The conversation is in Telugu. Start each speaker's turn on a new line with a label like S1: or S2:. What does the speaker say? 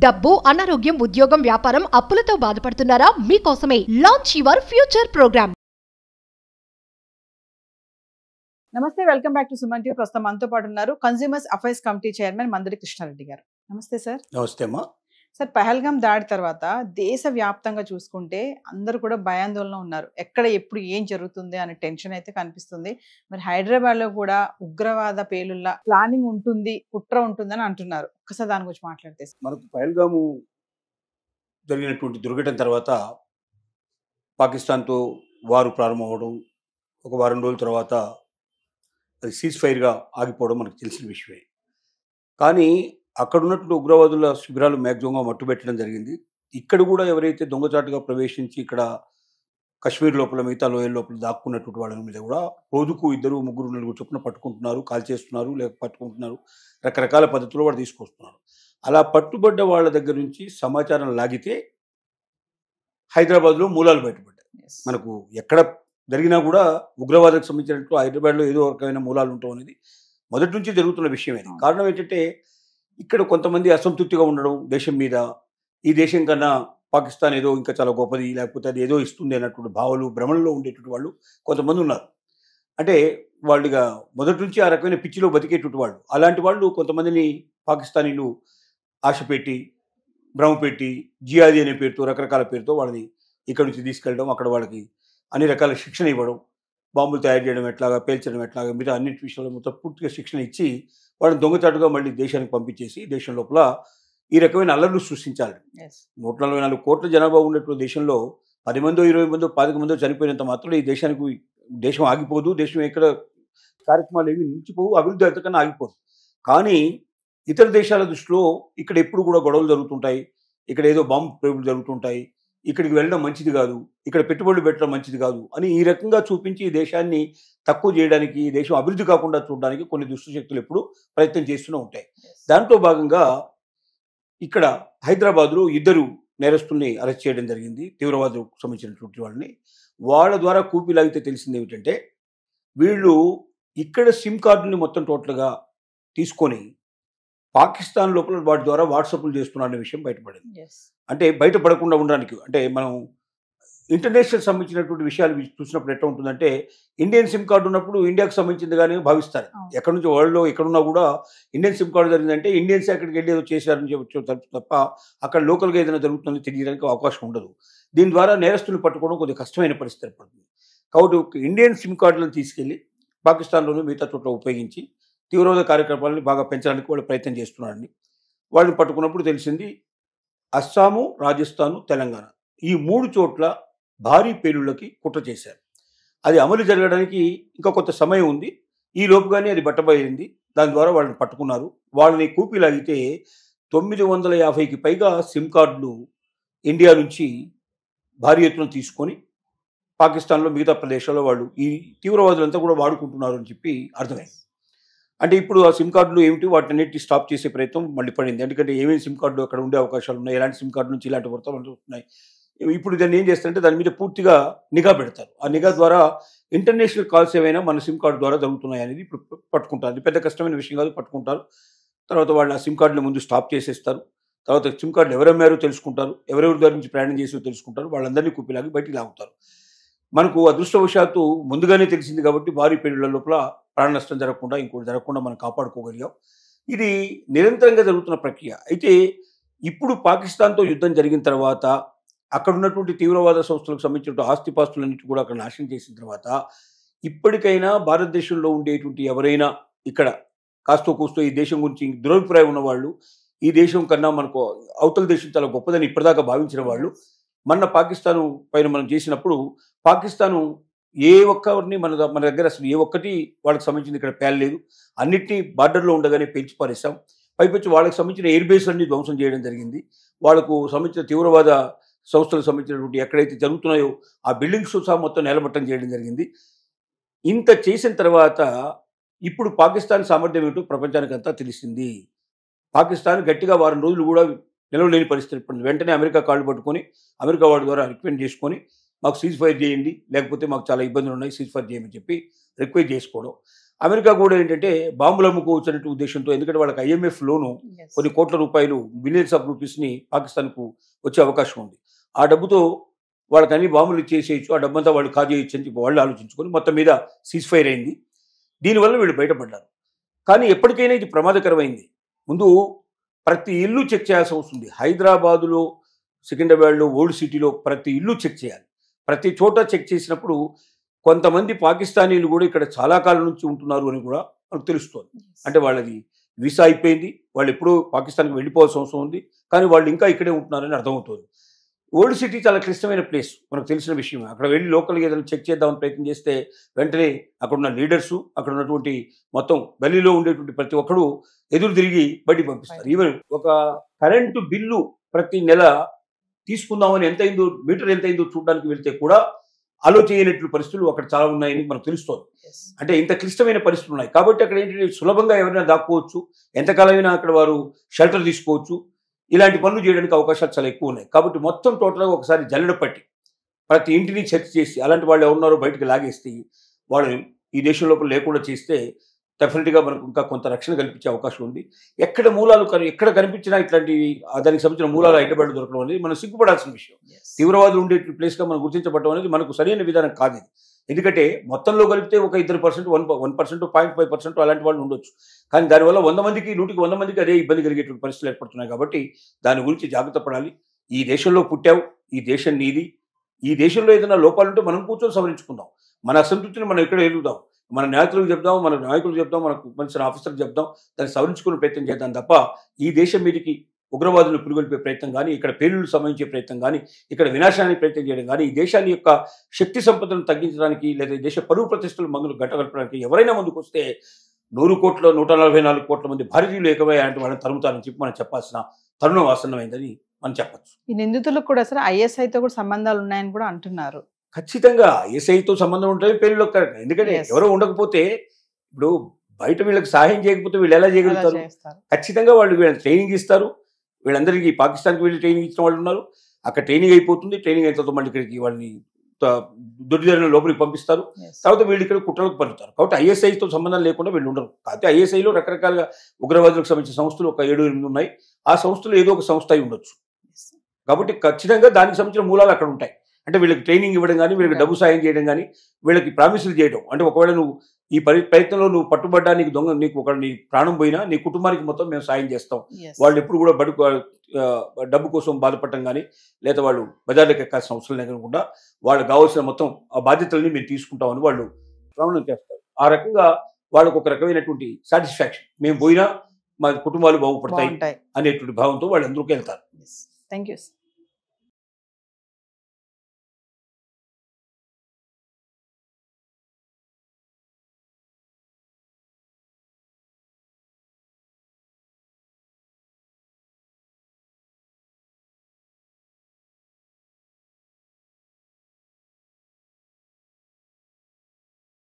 S1: డబ్బు, అనారోగ్యం, ఉద్యోగం, వ్యాపారం, అప్పులతో బాధపడుతున్నారా? మీకోసమే లాంచ్ యువర్ ఫ్యూచర్ ప్రోగ్రామ్.
S2: నమస్తే, welcome back to Suman TV. ప్రస్తుతం మనతో పాటు ఉన్నారు consumers affairs committee chairman Mandadi Krishna Reddy గారు. నమస్తే సార్.
S3: నమస్తే అమ్మా.
S2: సార్, పహల్గాం దాడి తర్వాత దేశవ్యాప్తంగా చూసుకుంటే అందరూ కూడా భయాందోళన ఉన్నారు. ఎక్కడ ఎప్పుడు ఏం జరుగుతుంది అనే టెన్షన్ అయితే కనిపిస్తుంది. మరి హైదరాబాద్లో కూడా ఉగ్రవాద పేలుళ్ళ ప్లానింగ్ ఉంటుంది, కుట్ర ఉంటుందని అంటున్నారు. ఒక్కసారి దాని గురించి మాట్లాడితే.
S3: మనకు పహల్గాము జరిగినటువంటి దుర్ఘటన తర్వాత పాకిస్తాన్తో వారు ప్రారంభమవడం, ఒక వారం రోజుల తర్వాత అది సీజ్ ఫైర్గా ఆగిపోవడం మనకు తెలిసిన విషయమే. కానీ అక్కడ ఉన్నటువంటి ఉగ్రవాదుల శిబిరాలు మ్యాక్సిమంగా మట్టుబెట్టడం జరిగింది. ఇక్కడ కూడా ఎవరైతే దొంగచాటుగా ప్రవేశించి ఇక్కడ కశ్మీర్ లోపల, మిగతా లోయల లోపల దాక్కున్నటువంటి వాళ్ళ మీద కూడా రోజుకు 2, 3, 4 చొప్పున పట్టుకుంటున్నారు, కాల్ చేస్తున్నారు, లేక పట్టుకుంటున్నారు. రకరకాల పద్ధతుల్లో వాడు తీసుకొస్తున్నారు. అలా పట్టుబడ్డ వాళ్ళ దగ్గర నుంచి సమాచారం లాగితే హైదరాబాద్లో మూలాలు బయటపడ్డాయి. మనకు ఎక్కడ జరిగినా కూడా ఉగ్రవాదానికి సంబంధించినట్టు హైదరాబాద్లో ఏదో రకమైన మూలాలు ఉండటం అనేది మొదటి నుంచి జరుగుతున్న విషయం. అది కారణం ఏంటంటే ఇక్కడ కొంతమంది అసంతృప్తిగా ఉండడం దేశం మీద, ఈ దేశం కన్నా పాకిస్తాన్ ఏదో ఇంకా చాలా గొప్పది, లేకపోతే అది ఏదో ఇస్తుంది అన్నటువంటి భావాలు, భ్రమణలో ఉండేటువంటి వాళ్ళు కొంతమంది ఉన్నారు. అంటే వాళ్ళుగా మొదటి నుంచి ఆ రకమైన పిచ్చిలో బతికేటువంటి వాళ్ళు. అలాంటి వాళ్ళు కొంతమందిని పాకిస్తానీలు ఆశపెట్టి, భ్రమపెట్టి, జిహాదీ అనే పేరుతో, రకరకాల పేరుతో వాళ్ళని ఇక్కడి నుంచి తీసుకెళ్ళడం, అక్కడ వాళ్ళకి అన్ని రకాల శిక్షణ ఇవ్వడం, బాంబులు తయారు చేయడం ఎట్లాగా, పేల్చడం ఎట్లాగా, మీద అన్నింటి విషయంలో మొత్తం పూర్తిగా శిక్షణ ఇచ్చి వాళ్ళని దొంగచాటుగా మళ్ళీ దేశానికి పంపించేసి దేశం లోపల ఈ రకమైన అల్లర్లు సృష్టించాలి. 144 కోట్ల జనాభా ఉన్నటువంటి దేశంలో 10 మందో, 20 మందో, 25 మందో చనిపోయినంత మాత్రం ఈ దేశం ఆగిపోదు. దేశం ఎక్కడ కార్యక్రమాలు ఏవి నిలిచిపోవు, అభివృద్ధి అంతకన్నా ఆగిపోదు. కానీ ఇతర దేశాల దృష్టిలో ఇక్కడ ఎప్పుడు కూడా గొడవలు జరుగుతుంటాయి, ఇక్కడ ఏదో బాంబు ప్రయోగాలు జరుగుతుంటాయి, ఇక్కడికి వెళ్ళడం మంచిది కాదు, ఇక్కడ పెట్టుబడులు పెట్టడం మంచిది కాదు అని ఈ రకంగా చూపించి ఈ దేశాన్ని తక్కువ చేయడానికి, ఈ దేశం అభివృద్ధి కాకుండా చూడడానికి కొన్ని దుష్ట శక్తులు ఎప్పుడు ప్రయత్నం చేస్తూనే ఉంటాయి. దాంట్లో భాగంగా ఇక్కడ హైదరాబాద్లో 2 నేరస్తుల్ని అరెస్ట్ చేయడం జరిగింది, తీవ్రవాదులకు సంబంధించినటువంటి వాళ్ళని. వాళ్ళ ద్వారా కూపిలాగితే తెలిసింది ఏమిటంటే వీళ్ళు ఇక్కడ సిమ్ కార్డుని మొత్తం టోటల్గా తీసుకొని పాకిస్తాన్ లోపల వాటి ద్వారా వాట్సాప్లు చేస్తున్నారనే విషయం బయటపడింది. అంటే బయటపడకుండా ఉండడానికి, అంటే మనం ఇంటర్నేషనల్ సంబంధించినటువంటి విషయాలు చూసినప్పుడు ఎట్లా ఉంటుందంటే ఇండియన్ సిమ్ కార్డు ఉన్నప్పుడు ఇండియాకు సంబంధించింది కానీ భావిస్తారు. ఎక్కడి నుంచి వరల్డ్లో ఎక్కడున్నా కూడా ఇండియన్ సిమ్ కార్డు జరిగిందంటే ఇండియన్స్ అక్కడికి వెళ్ళి ఏదో చేశారని చెప్పచ్చు తప్ప అక్కడ లోకల్గా ఏదైనా జరుగుతుందని తెలియడానికి అవకాశం ఉండదు. దీని ద్వారా నేరస్తులు పట్టుకోవడం కొద్దిగా కష్టమైన పరిస్థితి ఏర్పడుతుంది. కాబట్టి ఇండియన్ సిమ్ కార్డులను తీసుకెళ్లి పాకిస్తాన్లోనూ మిగతా చోట్ల ఉపయోగించి తీవ్రవాద కార్యకలాపాలను బాగా పెంచడానికి వాళ్ళు ప్రయత్నం చేస్తున్నారని వాళ్ళని పట్టుకున్నప్పుడు తెలిసింది. అస్సాము, రాజస్థాను, తెలంగాణ ఈ 3 చోట్ల భారీ పేలుళ్ళకి కుట్ర చేశారు. అది అమలు జరగడానికి ఇంకా కొంత సమయం ఉంది. ఈ లోపుగానే అది బట్టబయలింది. దాని ద్వారా వాళ్ళని పట్టుకున్నారు. వాళ్ళని కూపిలాగితే 950కి పైగా సిమ్ కార్డులు ఇండియా నుంచి భారీ ఎత్తున తీసుకొని పాకిస్తాన్లో మిగతా ప్రదేశాల్లో వాళ్ళు ఈ తీవ్రవాదులంతా కూడా వాడుకుంటున్నారు అని చెప్పి అర్థమైంది. అంటే ఇప్పుడు ఆ సిమ్ కార్డులు ఏమిటి, వాటిని స్టాప్ చేసే ప్రయత్నం మళ్ళీ పడింది. ఎందుకంటే ఏమేమి సిమ్ కార్డులు అక్కడ ఉండే అవకాశాలు ఉన్నాయి, ఎలాంటి సిమ్ కార్డు నుంచి ఇలాంటి వర్తమానాలు వస్తున్నాయి. ఇప్పుడు దాన్ని ఏం చేస్తారంటే దాని మీద పూర్తిగా నిఘా పెడతారు. ఆ నిఘా ద్వారా ఇంటర్నేషనల్ కాల్స్ ఏవైనా మన సిమ్ కార్డు ద్వారా జరుగుతున్నాయి అనేది ఇప్పుడు పట్టుకుంటారు. అది పెద్ద కష్టమైన విషయం కాదు, పట్టుకుంటారు. తర్వాత వాళ్ళు ఆ సిమ్ కార్డుని ముందు స్టాప్ చేసేస్తారు. తర్వాత సిమ్ కార్డులు ఎవరమ్మారో తెలుసుకుంటారు, ఎవరెవరి ద్వారా నుంచి ప్రయాణం చేసి తెలుసుకుంటారు. వాళ్ళందరినీ కుప్పిలాగి బయటికి లాగుతారు. మనకు అదృష్టవశాత్తు ముందుగానే తెలిసింది కాబట్టి భారీ పేలుళ్ల లోపల ప్రాణ నష్టం జరగకుండా, ఇంకోటి జరగకుండా మనం కాపాడుకోగలిగాం. ఇది నిరంతరంగా జరుగుతున్న ప్రక్రియ. అయితే ఇప్పుడు పాకిస్తాన్తో యుద్ధం జరిగిన తర్వాత అక్కడ ఉన్నటువంటి తీవ్రవాద సంస్థలకు సంబంధించిన ఆస్తిపాస్తులన్నింటి కూడా అక్కడ నాశనం చేసిన తర్వాత ఇప్పటికైనా భారతదేశంలో ఉండేటువంటి ఎవరైనా ఇక్కడ కాస్తో కూస్తో ఈ దేశం గురించి దురభిప్రాయం ఉన్నవాళ్ళు, ఈ దేశం కన్నా మనకు అవతల దేశం చాలా గొప్పదని ఇప్పటిదాకా భావించిన వాళ్ళు మన పాకిస్తాను పైన మనం చేసినప్పుడు పాకిస్తాను ఏ ఒక్కరిని మన దగ్గర అసలు ఏ ఒక్కటి వాళ్ళకి సంబంధించింది ఇక్కడ పేలలేదు. అన్నిటినీ బార్డర్లో ఉండగానే పేల్చి పారేసాం. పైపెచ్చి వాళ్ళకి సంబంధించిన ఎయిర్ బేస్ అన్ని ధ్వంసం చేయడం జరిగింది. వాళ్ళకు సంబంధించిన తీవ్రవాద సంస్థలకు సంబంధించినటువంటి ఎక్కడైతే జరుగుతున్నాయో ఆ బిల్డింగ్స్ సహా మొత్తం నేలమట్టం చేయడం జరిగింది. ఇంత చేసిన తర్వాత ఇప్పుడు పాకిస్తాన్ సామర్థ్యం ఏంటో ప్రపంచానికి అంతా తెలిసింది. పాకిస్తాన్ గట్టిగా వారం రోజులు కూడా నిలవలేని పరిస్థితి ఏర్పడింది. వెంటనే అమెరికా కాళ్ళు పట్టుకొని అమెరికా వాడి ద్వారా రిక్వెస్ట్ చేసుకొని మాకు సీజ్ ఫైర్ చేయండి, లేకపోతే మాకు చాలా ఇబ్బందులు ఉన్నాయి, సీజ్ ఫైర్ చేయమని చెప్పి రిక్వెస్ట్ చేసుకోవడం. అమెరికా కూడా ఏంటంటే బాంబులు అమ్ముకోవచ్చు అనే ఉద్దేశంతో, ఎందుకంటే వాళ్ళకి IMF లోను కొన్ని కోట్ల రూపాయలు బిలియన్స్ ఆఫ్ రూపీస్ని పాకిస్తాన్కు వచ్చే అవకాశం ఉంది. ఆ డబ్బుతో వాళ్ళకి అన్ని బాంబులు చేసేయచ్చు, ఆ డబ్బంతా వాళ్ళు కాజేయచ్చు అని చెప్పి వాళ్ళు ఆలోచించుకొని మొత్తం మీద సీజ్ ఫైర్ అయింది. దీనివల్ల వీళ్ళు బయటపడ్డారు. కానీ ఎప్పటికైనా ఇది ప్రమాదకరమైంది. ముందు ప్రతి ఇల్లు చెక్ చేయాల్సిన అవసరం ఉంది. హైదరాబాదులో, సికింద్రాబాద్లో, ఓల్డ్ సిటీలో ప్రతి ఇల్లు చెక్ చేయాలి. ప్రతి చోట చెక్ చేసినప్పుడు కొంతమంది పాకిస్తానీలు కూడా ఇక్కడ చాలా కాలం నుంచి ఉంటున్నారు అని కూడా మనకు తెలుస్తుంది. అంటే వాళ్ళది వీసా అయిపోయింది, వాళ్ళు ఎప్పుడూ పాకిస్తాన్కి వెళ్ళిపోవాల్సిన అవసరం ఉంది, కానీ వాళ్ళు ఇంకా ఇక్కడే ఉంటున్నారని అర్థమవుతుంది. ఓల్డ్ సిటీ చాలా క్లిష్టమైన ప్లేస్, మనకు తెలిసిన విషయం. అక్కడ వెళ్ళి లోకల్గా ఏదైనా చెక్ చేద్దామని ప్రయత్నం చేస్తే వెంటనే అక్కడ ఉన్న లీడర్సు, అక్కడ ఉన్నటువంటి మొత్తం గల్లీలో ఉండేటువంటి ప్రతి ఒక్కరు ఎదురు తిరిగి బయటికి పంపిస్తారు. ఈవెన్ ఒక కరెంటు బిల్లు ప్రతి నెల తీసుకుందామని ఎంత అయిందో, మీటర్ ఎంత అయిందో చూడడానికి వెళ్తే కూడా ఆలోచించలేనటువంటి పరిస్థితులు అక్కడ చాలా ఉన్నాయని మనకు తెలుస్తోంది. అంటే ఇంత క్లిష్టమైన పరిస్థితులు ఉన్నాయి. కాబట్టి అక్కడ ఏంటంటే సులభంగా ఎవరైనా దాక్కోవచ్చు, ఎంతకాలమైనా అక్కడ వారు షెల్టర్ తీసుకోవచ్చు, ఇలాంటి పనులు చేయడానికి అవకాశాలు చాలా ఎక్కువ ఉన్నాయి. కాబట్టి మొత్తం టోటల్గా ఒకసారి జల్లెడ పట్టి ప్రతి ఇంటిని చెక్ చేసి అలాంటి వాళ్ళు ఎవరున్నారో బయటకు లాగేస్తే, వాళ్ళు ఈ దేశం లోపల లేకుండా చేస్తే డెఫినెట్గా మనకు ఇంకా కొంత రక్షణ కల్పించే అవకాశం ఉంది. ఎక్కడ మూలాలు ఎక్కడ కనిపించినా ఇట్లాంటి దానికి సంబంధించిన మూలాలు హైదరాబాద్ దొరకడం అనేది మనం సిగ్గుపడాల్సిన విషయం. తీవ్రవాదులు ఉండే ప్లేస్గా మనం గుర్తించబడడం అనేది మనకు సరైన విధానం కాదు ఇది. ఎందుకంటే మొత్తంలో కలిపితే ఒక 2%, 1%, 0.5% అలాంటి వాళ్ళు ఉండొచ్చు. కానీ దానివల్ల 100 మందికి 100 మందికి అదే ఇబ్బంది కలిగేటువంటి పరిస్థితులు ఏర్పడుతున్నాయి. కాబట్టి దాని గురించి జాగ్రత్త పడాలి. ఈ దేశంలో పుట్టావు, ఈ దేశం నీది. ఈ దేశంలో ఏదైనా లోపాలుంటే మనం కూర్చొని సవరించుకుందాం. మన అసంతృప్తిని మనం ఎక్కడ ఎదుగుదాం, మన నాయకులకు చెప్దాం, మన నాయకులకు చెప్దాం, మనకు మంచి ఆఫీసర్కి చెప్దాం, దాన్ని సవరించుకునే ప్రయత్నం చేద్దాం తప్ప ఈ దేశం మీదకి ఉగ్రవాదులు పురుగొల్పే ప్రయత్నం కానీ, ఇక్కడ పేలుళ్లు సంబంధించే ప్రయత్నం కానీ, ఇక్కడ వినాశానికి ప్రయత్నం చేయడం కానీ, ఈ దేశాన్ని యొక్క శక్తి సంపదను తగ్గించడానికి లేదా దేశ పరువు ప్రతిష్టలు మందులు గట్టగలపడానికి ఎవరైనా ముందుకు వస్తే 100 కోట్ల 144 కోట్ల మంది భారతీయులు ఏకమై అంటే వాళ్ళని తరుముతారని చెప్పి మనం చెప్పాల్సిన తరుణం ఆసన్నమైందని మనం చెప్పచ్చు.
S2: ఈ నిందితులకు కూడా అసలు ISIతో కూడా సంబంధాలు ఉన్నాయని కూడా అంటున్నారు.
S3: ఖచ్చితంగా ISIతో సంబంధం ఉంటుంది పేలుళ్ళకి కరెక్ట్. ఎందుకంటే ఎవరో ఉండకపోతే, ఇప్పుడు బయట వీళ్ళకి సహాయం చేయకపోతే వీళ్ళు ఎలా చేయగలుగుతారు? ఖచ్చితంగా వాళ్ళు వీళ్ళకి ట్రైనింగ్ ఇస్తారు. వీళ్ళందరికీ పాకిస్తాన్కి వెళ్ళి ట్రైనింగ్ ఇచ్చిన వాళ్ళు ఉన్నారు. అక్కడ ట్రైనింగ్ అయిపోతుంది. ట్రైనింగ్ అయిన తర్వాత మళ్ళీ ఇక్కడికి వాళ్ళని దొడ్డిదారిన లోపలికి పంపిస్తారు. తర్వాత వీళ్ళు ఇక్కడ కుట్రలకు పడుతారు. కాబట్టి ISIతో సంబంధం లేకుండా వీళ్ళు ఉండరు. కాకపోతే ISIలో రకరకాలుగా ఉగ్రవాదులకు సంబంధించిన సంస్థలు ఒక 7-8 ఉన్నాయి. ఆ సంస్థలు ఏదో ఒక సంస్థ అయి ఉండొచ్చు. కాబట్టి ఖచ్చితంగా దానికి సంబంధించిన మూలాలు అక్కడ ఉంటాయి. అంటే వీళ్ళకి ట్రైనింగ్ ఇవ్వడం కానీ, వీళ్ళకి డబ్బు సాయం చేయడం కానీ, వీళ్ళకి ప్రామిసులు చేయడం. అంటే ఒకవేళ నువ్వు ఈ ప్రయత్నంలో నువ్వు పట్టుబడ్డా, నీకు ఒక నీ ప్రాణం పోయినా నీ కుటుంబానికి మొత్తం మేము సాయం చేస్తాం. వాళ్ళు ఎప్పుడు కూడా డబ్బు కోసం బాధపడటం కానీ, లేదా వాళ్ళు బజార్లకు ఎక్కాల్సిన అవసరం లేకుండా వాళ్ళకి కావాల్సిన మొత్తం ఆ బాధ్యతల్ని మేము తీసుకుంటామని వాళ్ళు ప్రమాణం చేస్తారు. ఆ రకంగా వాళ్ళకు ఒక రకమైనటువంటి సాటిస్ఫాక్షన్, మేము పోయినా మా కుటుంబాలు బాగుపడతాయి అనేటువంటి భావంతో వాళ్ళు అందరికీ వెళ్తారు.
S2: Thank you.